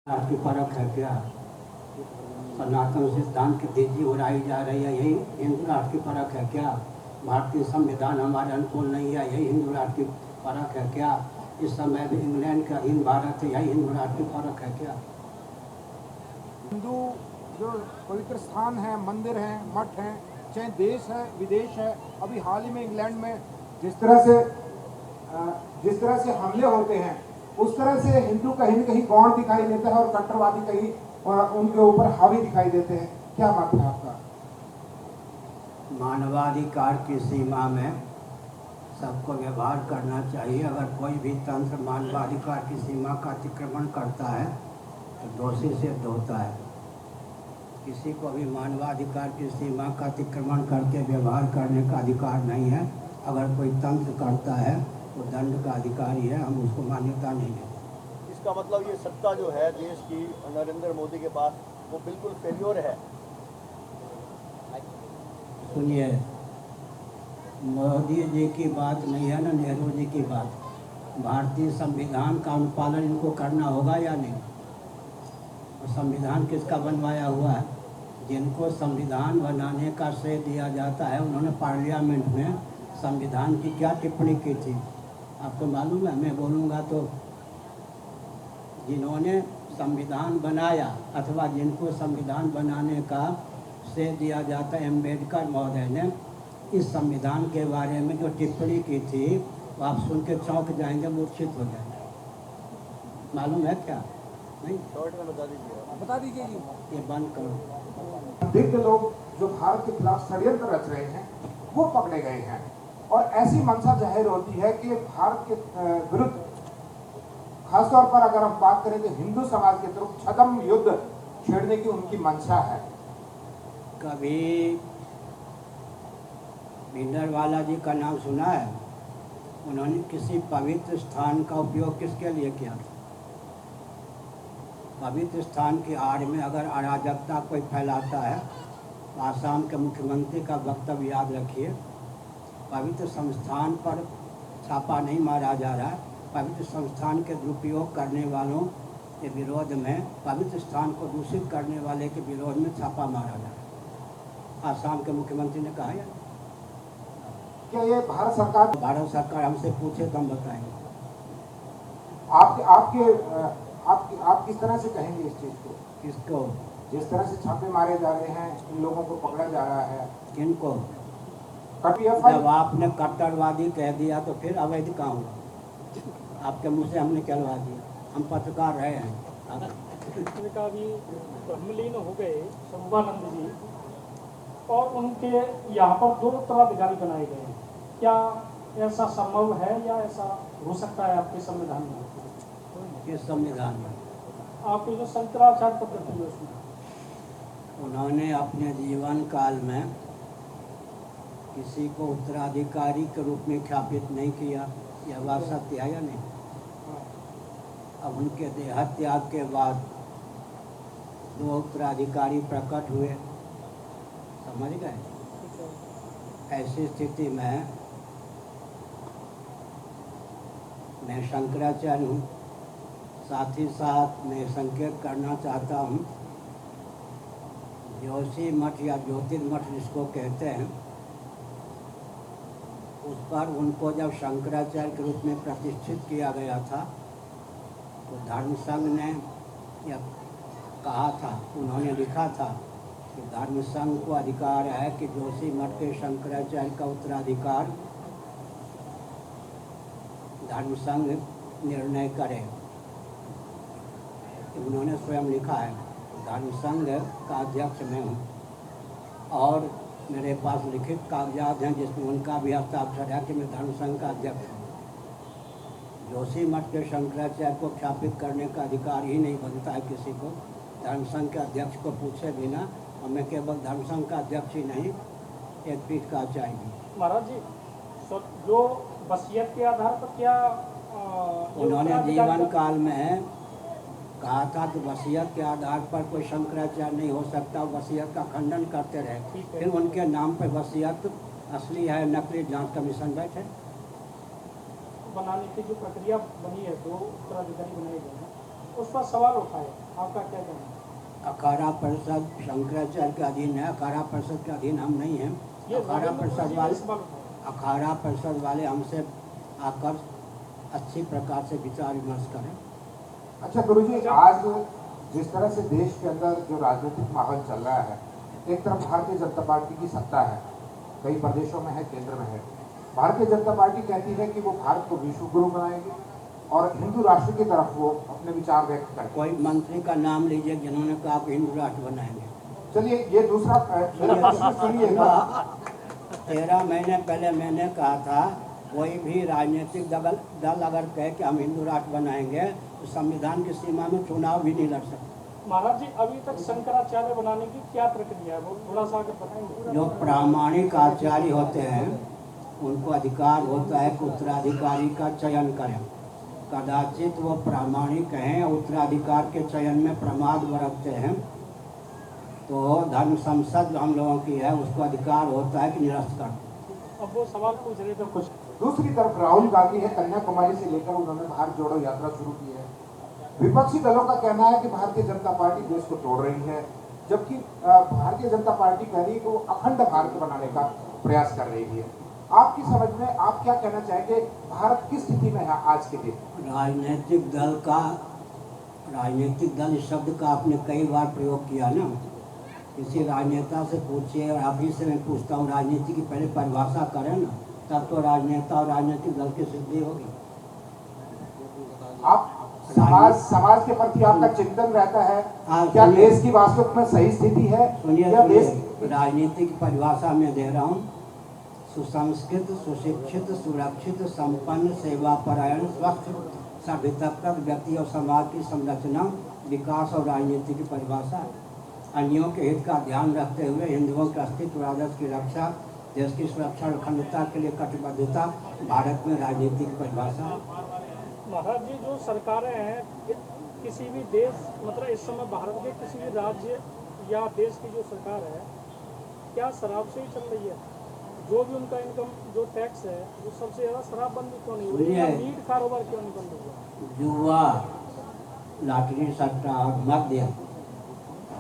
आपकी परख है क्या? सनातन सिद्धांत की तेजी उड़ाई जा रही है, यही हिंदू राष्ट्र की परख है क्या? भारतीय संविधान हमारे अनुकूल नहीं है, यही हिंदू राष्ट्र की परख है क्या? इस समय भी इंग्लैंड का हिंद भारत है, यही हिंदू राष्ट्र की परख है क्या? हिंदू जो पवित्र स्थान है, मंदिर हैं, मठ हैं, चाहे देश है विदेश है, अभी हाल ही में इंग्लैंड में जिस तरह से हमले होते हैं उस तरह से हिंदू कहीं न कहीं गौण दिखाई देता है और कट्टरवादी कहीं उनके ऊपर हावी दिखाई देते हैं। क्या मत है आपका? मानवाधिकार की सीमा में सबको व्यवहार करना चाहिए। अगर कोई भी तंत्र मानवाधिकार की सीमा का अतिक्रमण करता है तो दोषी सिद्ध होता है। किसी को भी मानवाधिकार की सीमा का अतिक्रमण करके व्यवहार करने का अधिकार नहीं है। अगर कोई तंत्र करता है तो दंड का अधिकारी है, हम उसको मान्यता नहीं देते। इसका मतलब ये सत्ता जो है देश की नरेंद्र मोदी के पास वो बिल्कुल फेल्योर है। सुनिए, मोदी जी की बात नहीं है ना नेहरू जी की बात। भारतीय संविधान का अनुपालन इनको करना होगा या नहीं? तो संविधान किसका बनवाया हुआ है? जिनको संविधान बनाने का श्रेय दिया जाता है उन्होंने पार्लियामेंट में संविधान की क्या टिप्पणी की थी आपको मालूम है? मैं बोलूँगा तो जिन्होंने संविधान बनाया अथवा जिनको संविधान बनाने का श्रेय दिया जाता है, अम्बेडकर महोदय ने इस संविधान के बारे में जो टिप्पणी की थी वो आप सुन के चौंक जाएंगे, मूर्छित हो जाएंगे। मालूम है क्या? नहीं शॉर्ट में बता दीजिए। बता दीजिए जी। ये बंद करो। दिग्ध लोग जो भारत के खिलाफ षड्यंत्र रच रहे हैं वो पकड़े गए हैं और ऐसी मंशा जाहिर होती है कि भारत के विरुद्ध खासतौर पर अगर हम बात करें तो हिंदू समाज के तरफ छद्म युद्ध छेड़ने की उनकी मंशा है। कभी भिंडरवाला जी का नाम सुना है? उन्होंने किसी पवित्र स्थान का उपयोग किसके लिए किया? पवित्र स्थान की आड़ में अगर अराजकता कोई फैलाता है तो आसाम के मुख्यमंत्री का वक्तव्य याद रखिए। पवित्र संस्थान पर छापा नहीं मारा जा रहा है, पवित्र संस्थान के दुरुपयोग करने वालों के विरोध में, पवित्र स्थान को दूषित करने वाले के विरोध में छापा मारा जा रहा है। आसाम के मुख्यमंत्री ने कहा या क्या ये भारत सरकार हमसे पूछे तो हम बताएंगे। आप किस तरह से कहेंगे इस चीज को? किसको? जिस तरह से छापे मारे जा रहे हैं, इन लोगों को पकड़ा जा रहा है। किनको? जब जब आपने कट्टरवादी कह दिया तो फिर अवैध कहाँ हुआ? आपके मुंह से हमने कहलवा दिया, हम पत्रकार रहे हैं। का भी ब्रह्मलीन हो गए शंभानंद जी और उनके यहाँ पर 2 उत्तराधिकारी बनाए गए हैं। क्या ऐसा संभव है या ऐसा हो सकता है आपके संविधान में? किस संविधान में? आपकी जो शंकराचार्य पद्धति है उसमें उन्होंने अपने जीवन काल में किसी को उत्तराधिकारी के रूप में ख्यापित नहीं किया। यह बात सत्य है या नहीं? अब उनके देहत्याग के बाद 2 उत्तराधिकारी प्रकट हुए, समझ गए? ऐसी स्थिति में मैं शंकराचार्य हूँ, साथ ही साथ मैं संकेत करना चाहता हूँ जोशी मठ या ज्योतिर्मठ जिसको कहते हैं, उस पर उनको जब शंकराचार्य के रूप में प्रतिष्ठित किया गया था तो धर्म संघ ने यह कहा था, उन्होंने लिखा था कि धर्म संघ को अधिकार है कि जोशी मठ के शंकराचार्य का उत्तराधिकार धर्म संघ निर्णय करे। उन्होंने स्वयं लिखा है, धर्म संघ का अध्यक्ष मैं हूँ और मेरे पास लिखित कागजात हैं जिसमें उनका भी हस्ताक्षर है कि मैं धर्म संघ का अध्यक्ष हूँ। जोशी मठ के शंकराचार्य को ख्यापित करने का अधिकार ही नहीं बनता है किसी को, धर्म संघ के अध्यक्ष को पूछे बिना। और मैं केवल धर्म संघ का अध्यक्ष ही नहीं, एक पीठ का आचार्य भी। महाराज जी, जो वसीयत के आधार पर क्या उन्होंने जीवन काल में कहा था कि वसीयत के आधार पर कोई शंकराचार्य नहीं हो सकता, वसीयत का खंडन करते रहे। फिर उनके नाम पर वसीयत असली है नकली जांच कमीशन बैठे। बनाने की जो प्रक्रिया बनी है, 2 उत्तराधिकारी बनाए गए हैं, उस पर सवाल उठाए आपका क्या कहना है? अखाड़ा परिषद शंकराचार्य के अधीन है, अखाड़ा परिषद के अधीन हम नहीं हैं। ये अखाड़ा रविंद्र परिषद जी वाले इस बार उठाए। अखाड़ा परिषद वाले हमसे आकर अच्छी प्रकार से विचार विमर्श करें। अच्छा गुरुजी, आज जिस तरह से देश के अंदर जो राजनीतिक माहौल चल रहा है, एक तरफ भारतीय जनता पार्टी की सत्ता है, कई प्रदेशों में है, केंद्र में है। भारतीय जनता पार्टी कहती है कि वो भारत को विश्व गुरु बनाएगी और हिंदू राष्ट्र की तरफ वो अपने विचार व्यक्त करें। कोई मंत्री का नाम लीजिए जिन्होंने कहा कि हिंदू राष्ट्र बनाएंगे। चलिए, ये दूसरा मेरा प्रश्न सुनिएगा। 13 महीने पहले मैंने कहा था कोई भी राजनीतिक दल अगर कहे कि हम हिंदू राष्ट्र बनाएंगे तो संविधान की सीमा में चुनाव भी नहीं लड़ सकते। महाराज जी, अभी तक शंकराचार्य बनाने की क्या प्रक्रिया है, वो थोड़ा सा आगे बताएंगे? जो प्रामाणिक आचार्य होते हैं उनको अधिकार होता है कि उत्तराधिकारी का चयन करें। कदाचित वो प्रामाणिक हैं, उत्तराधिकार के चयन में प्रमाद बरतते हैं, तो धर्म संसद जो हम लोगों की है उसको अधिकार होता है कि निरस्त कर। अब वो सवाल पूछ रहे थे कुछ। दूसरी तरफ राहुल गांधी है, कन्याकुमारी से लेकर उन्होंने भारत जोड़ो यात्रा शुरू की है। विपक्षी दलों का कहना है कि भारतीय जनता पार्टी देश को तोड़ रही है, जबकि भारतीय जनता पार्टी कह रही है कि वो अखंड भारत बनाने का प्रयास कर रही है। आपकी समझ में आप क्या कहना चाहेंगे, भारत किस स्थिति में है आज के दिन? राजनीतिक दल इस शब्द का आपने कई बार प्रयोग किया ना। किसी राजनेता से पूछिए और आप ही से मैं पूछता हूँ, राजनीति की पहले परिभाषा करें ना, तब तो राजनेता और राजनीतिक दल की सिद्धि होगी। आप समाज के प्रति आपका चिंतन रहता है, क्या सुनिए। देश की वास्तव में सही स्थिति है? क्या देश राजनीति की परिभाषा मैं दे रहा हूँ। सुसंस्कृत, सुशिक्षित, सुरक्षित, संपन्न, सेवापरायण, स्वस्थ, सभ्यताप्रद व्यक्ति और समाज की संरचना, विकास और राजनीति की परिभाषा है। अन्यों के हित का ध्यान रखते हुए हिंदुओं के अस्तित्व, आदर्श की रक्षा, देश की सुरक्षा और अखंडता के लिए कटिबद्धता भारत में राजनीति की परिभाषा है। महाराज जी, जो सरकारें हैं किसी भी देश, मतलब इस समय भारत के किसी भी राज्य या देश की जो सरकार है, क्या शराब से ही चल रही है? जो भी उनका इनकम जो टैक्स है वो सबसे ज़्यादा शराबबंदी क्यों नहीं हुई है? मीट कारोबार क्यों नहीं बंद हुआ? जुआ, लॉटरी, सट्टा और मद्य,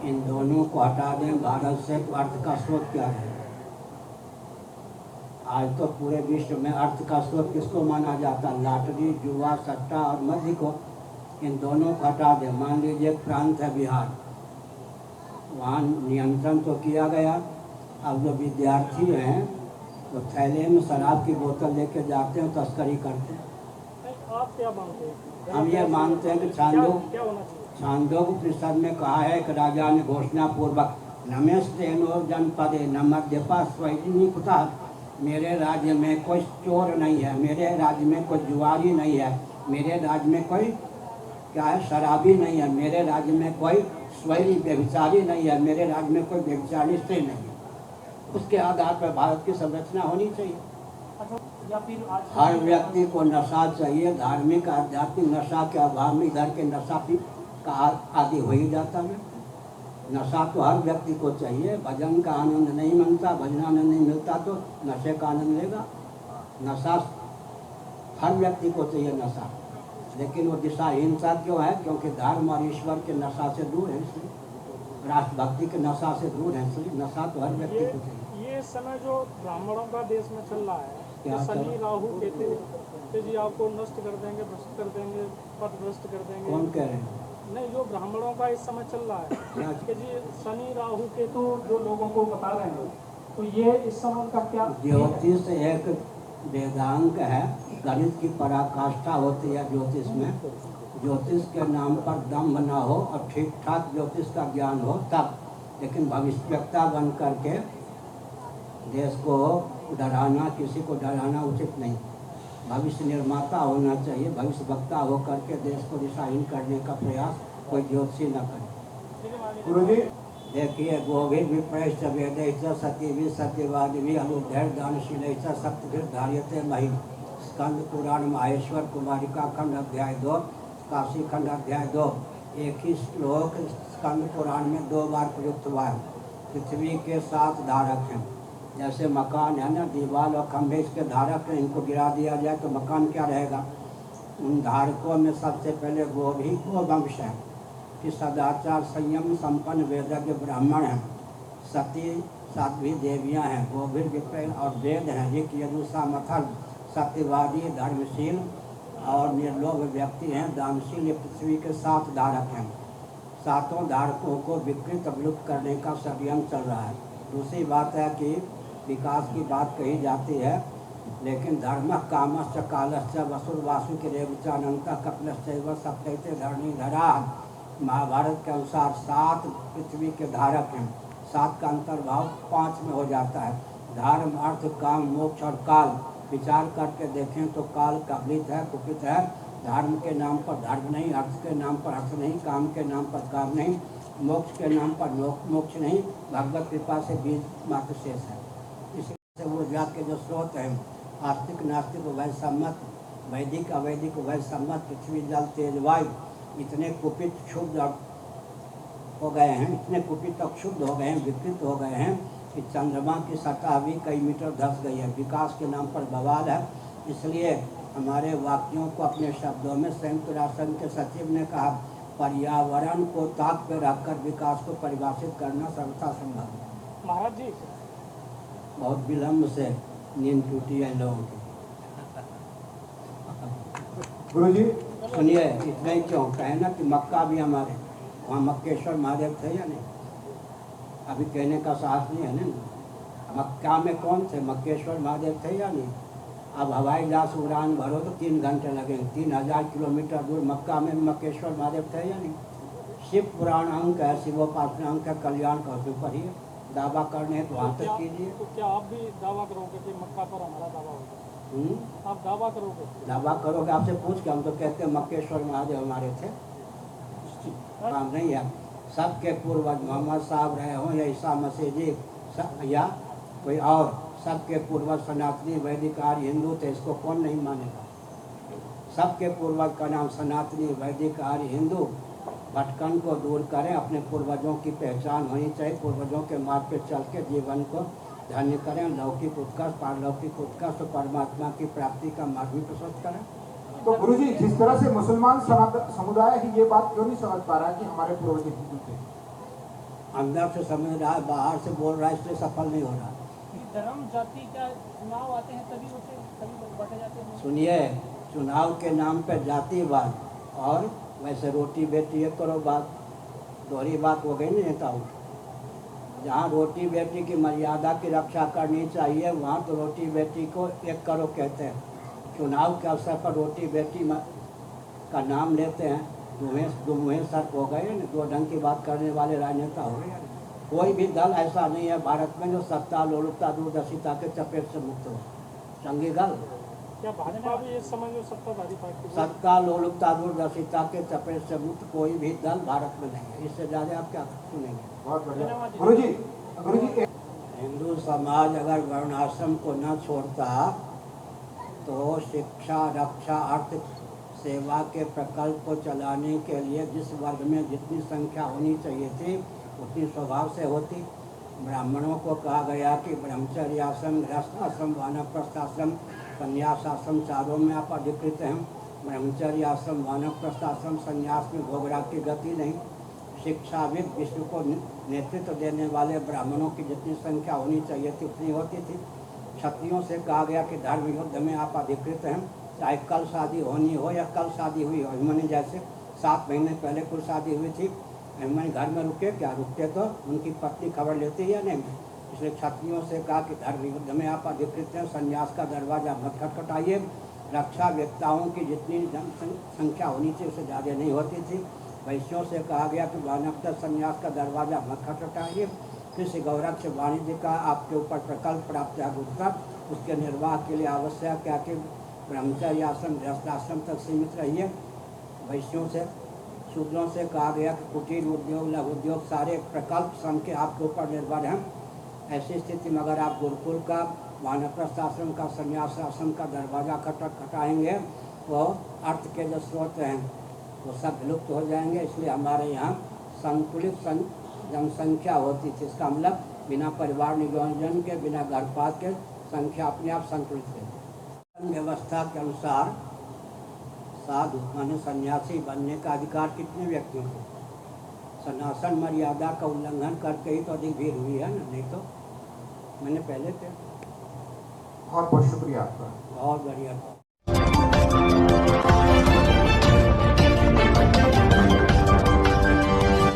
इन दोनों को हटा दें, भारत से अर्थ का स्रोत क्या है? आज तो पूरे विश्व में अर्थ का स्रोत किसको माना जाता है? लॉटरी, जुआ, सट्टा और मद्य को। इन दोनों को हटा दें। मान लीजिए एक प्रांत है बिहार, वहाँ नियंत्रण तो किया गया। अब जो विद्यार्थी हैं तो थैले में शराब की बोतल लेके जाते हैं, तस्करी करते हैं। आप क्या मानते हैं? हम ये मानते हैं कि क्या होना चाहिए? छांदोग्य उपनिषद में कहा है कि राजा ने घोषणा पूर्वक नमेस्तेनो जनपदे न मद्यपा स्वैरिणी कुतः, मेरे राज्य में कोई चोर नहीं है, मेरे राज्य में कोई जुआरी नहीं है, मेरे राज्य में कोई क्या है शराबी नहीं है, मेरे राज्य में कोई स्वैरी व्यभिचारी नहीं है, मेरे राज्य में कोई व्यभिचारी स्त्री नहीं है। उसके आधार पर भारत की संरचना होनी चाहिए। या फिर आज हर व्यक्ति को नशा चाहिए। धार्मिक आध्यात्मिक नशा के अभाव में इधर के नशा का आदि हो ही जाता है। नशा तो हर व्यक्ति को चाहिए। भजन का आनंद नहीं मिलता, भजनानंद नहीं मिलता तो नशे का आनंद लेगा। नशा हर व्यक्ति को चाहिए नशा, लेकिन वो दिशाहीनता क्यों है? क्योंकि धर्म और ईश्वर के नशा से दूर है, इसलिए राष्ट्रभक्ति के नशा से दूर है, इसलिए नशा तो हर व्यक्ति को चाहिए। ये समय जो ब्राह्मणों का देश में चल रहा है, क्या कि शनि चल- राहु केतु कि जी आपको नष्ट कर देंगे, भ्रष्ट कर देंगे, पद भ्रष्ट कर देंगे। कौन कह रहे हैं? नहीं, जो ब्राह्मणों का इस समय चल रहा क्या? है कि जी शनि राहु केतु जो लोगों को बता रहे हैं, तो ये इस समय उनका क्या? ज्योतिष एक वेदांग है, गणित की पराकाष्ठा होती है ज्योतिष में। ज्योतिष के नाम पर दम्भ न हो और ठीक ठाक ज्योतिष का ज्ञान हो तब, लेकिन भविष्यवक्ता बन करके देश को डराना, किसी को डराना उचित नहीं। भविष्य निर्माता होना चाहिए, भविष्य वक्ता होकर के देश को दिशाहीन करने का प्रयास कोई ज्योतिषी न करे। गुरुजी, देखिए, गोभिर विप्रैश्च वेदैश्च सत्यवी सत्यवादिवी अनुदैर् दानशीलैश्च सत्यभिर् धार्यते महिम। स्कंद पुराण माहेश्वर कुमारिका खंड अध्याय 2, काशी खंड अध्याय 2। एक ही श्लोक स्कंद पुराण में 2 बार प्रयुक्त हुआ है। पृथ्वी के 7 धारक हैं। जैसे मकान है ना, दीवार और खंभे इसके धारक हैं, इनको गिरा दिया जाए तो मकान क्या रहेगा? उन धारकों में सबसे पहले गोभी गोवंश है। कि सदाचार संयम संपन्न वेदज्ञ ब्राह्मण हैं, सती साध्वी देवियां हैं, गोभिर विप्र और वेद हैं, ऋक यजु सामथर्व, सत्यवादी धर्मशील और निर्लोभ व्यक्ति हैं, दानशील ये पृथ्वी के 7 धारक हैं। 7 धारकों को विकृत विलुप्त करने का षड्यंत्र चल रहा है। दूसरी बात है कि विकास की बात कही जाती है, लेकिन धर्म कामश्च कालश्च वसुर्वासुकिरेवचानंत कपिलश्चैव सप्तैते धरणीधरा। महाभारत के अनुसार 7 पृथ्वी के धारक हैं। 7 का अंतर्भाव 5 में हो जाता है। धर्म अर्थ काम मोक्ष और काल विचार करके देखें तो काल कबलित है, कुपित है। धर्म के नाम पर धर्म नहीं, अर्थ के नाम पर अर्थ नहीं, काम के नाम पर काम नहीं, मोक्ष के नाम पर मोक्ष नहीं। भगवत कृपा से बीज मात्र शेष है। इसलिए ऊर्जा के जो स्रोत हैं, आस्तिक नास्तिक उभय सम्मत, वैदिक अवैदिक उभय सम्मत, पृथ्वी जल तेज वायु इतने कुपित क्षुब्ध हो गए हैं, इतने कुपित और क्षुब्ध हो गए हैं, विकृत हो गए हैं कि चंद्रमा की सतह भी कई मीटर धंस गई है। विकास के नाम पर बवाल है। इसलिए हमारे वाक्यों को अपने शब्दों में संयुक्त राष्ट्र संघ के सचिव ने कहा, पर्यावरण को ताक पर रखकर विकास को परिभाषित करना सर्वथा संभव है। महाराज जी बहुत विलम्ब से नींद टूटी है लोगों की। गुरुजी सुनिए, इतना ही क्यों कहे ना कि मक्का भी हमारे वहाँ मक्केश्वर महादेव थे या नहीं? अभी कहने का साहस नहीं है ना। मक्का में कौन थे? मक्केश्वर महादेव थे या नहीं? अब हवाई जहाज उड़ान भरो तो 3 घंटे लगेंगे। 3000 किलोमीटर दूर मक्का में मक्केश्वर महादेव थे या नहीं? शिव पुराण अंक है, शिवोपासना अंक है, कल्याण का उसमें पढ़िए। दावा करने हैं तो वहाँ तक कीजिए। तो क्या आप भी दावा करोगे कि मक्का पर हमारा दावा होगा? आप दावा करोगे? दावा करोगे? आपसे पूछ के हम तो कहते हैं मक्केश्वर महादेव हमारे थे। काम नहीं है। सबके पूर्वज मोहम्मद साहब रहे हों या ईसा मसीह जी या कोई और, सबके पूर्वज सनातनी वैदिक आर्य हिंदू थे। इसको कौन नहीं मानेगा? सबके पूर्वज का नाम सनातनी वैदिक आर्य हिंदू। भटकन को दूर करें, अपने पूर्वजों की पहचान होनी चाहिए। पूर्वजों के मार्ग पर चल के जीवन को धन्य करें। लौकिक उत्कर्ष, पारलौकिक उत्कर्ष और परमात्मा की प्राप्ति का मार्ग भी प्रशस्त करें। तो गुरुजी, जिस तरह से मुसलमान समुदाय ही ये बात क्यों नहीं समझ पा रहा है कि हमारे पूर्वज हिंदू थे? अंदर से समझ रहा है, बाहर से बोल रहा है, इसलिए सफल नहीं हो रहा। धर्म जाति का चुनाव आते हैं तभी होते हैं, तभी लोग बांटे जाते हैं। सुनिए, चुनाव के नाम पर जातिवाद और वैसे रोटी बेटी एक करो बात, दोहरी बात हो गई ना नेताओं। जहाँ रोटी बेटी की मर्यादा की रक्षा करनी चाहिए, वहाँ तो रोटी बेटी को एक करो कहते हैं। चुनाव के अवसर पर रोटी बेटी का नाम लेते हैं। दुमुहे सर हो गए, 2 ढंग की बात करने वाले राजनेता हो गए। कोई भी दल ऐसा नहीं है भारत में जो सत्ता लोलुपता दूरदर्शिता के चपेट से मुक्त हो। चंगी गल क्या भाजपा भी इस समय जो सत्ताधारी पार्टी है? सत्ता लोलुपता दूरदर्शिता के चपेट से मुक्त कोई भी दल भारत में नहीं है। इससे ज़्यादा आप क्या सुनेंगे? बहुत बढ़िया गुरुजी। हिंदू समाज अगर वर्णाश्रम को न छोड़ता तो शिक्षा, रक्षा, अर्थ सेवा के प्रकल्प को चलाने के लिए जिस वर्ग में जितनी संख्या होनी चाहिए थी उतनी स्वभाव से होती। ब्राह्मणों को कहा गया कि ब्रह्मचर्य आश्रम, गृहस्थ आश्रम, वानप्रस्थ आश्रम, संन्यास आश्रम चारों में आप अधिकृत हैं। ब्रह्मचर्य आश्रम, वानप्रस्थ आश्रम, संन्यास में भोगराग की गति नहीं। शिक्षाविद विश्व को नेतृत्व देने वाले ब्राह्मणों की जितनी संख्या होनी चाहिए थी उतनी होती थी। क्षत्रियों से कहा गया कि धर्म युद्ध में आप अधिकृत हैं, चाहे कल शादी होनी हो या कल शादी हुई हो। अभिमन्यु जैसे 7 महीने पहले कुल शादी हुई थी, अभिमन्यु घर में रुके क्या? रुकते तो उनकी पत्नी खबर लेती है या नहीं? इसलिए क्षत्रियों से कहा कि धर्म युद्ध में आप अधिकृत हैं, संन्यास का दरवाजा मत खटखटाइए। रक्षा वेत्ताओं की जितनी संख्या होनी थी उससे ज़्यादा नहीं होती थी। वैश्यों से कहा गया कि वानप्रस्थ संन्यास का दरवाजा मत खटखटाइए। कृषि गौरव से वाणिज्य का आपके ऊपर प्रकल्प प्राप्त है उत्तर, उसके निर्वाह के लिए आवश्यक क्या कि ब्रह्मचर्य आश्रम, गृहस्थाश्रम तक सीमित रहिए। वैश्यों से, शूद्रों से कहा गया कि कुटीर उद्योग, लघु उद्योग सारे प्रकल्प श्रम के आपके ऊपर निर्भर हैं। ऐसी स्थिति में अगर आप गुरुकुल का, वानप्रस्थ आश्रम का, संन्यास आश्रम का दरवाजा खटखटाएंगे तो अर्थ के जो स्रोत हैं वो सब विलुप्त हो जाएंगे। इसलिए हमारे यहाँ संतुलित जनसंख्या होती थी। इसका मतलब बिना परिवार नियोजन के, बिना गर्भपात के संख्या अपने आप संतुलित रहती। व्यवस्था के अनुसार साधु माने सन्यासी बनने का अधिकार कितने व्यक्तियों को? सनातन मर्यादा का उल्लंघन करके ही तो अधिक भीड़ हुई है ना, नहीं तो मैंने पहले थे। बहुत बहुत शुक्रिया आपका। बहुत बढ़िया।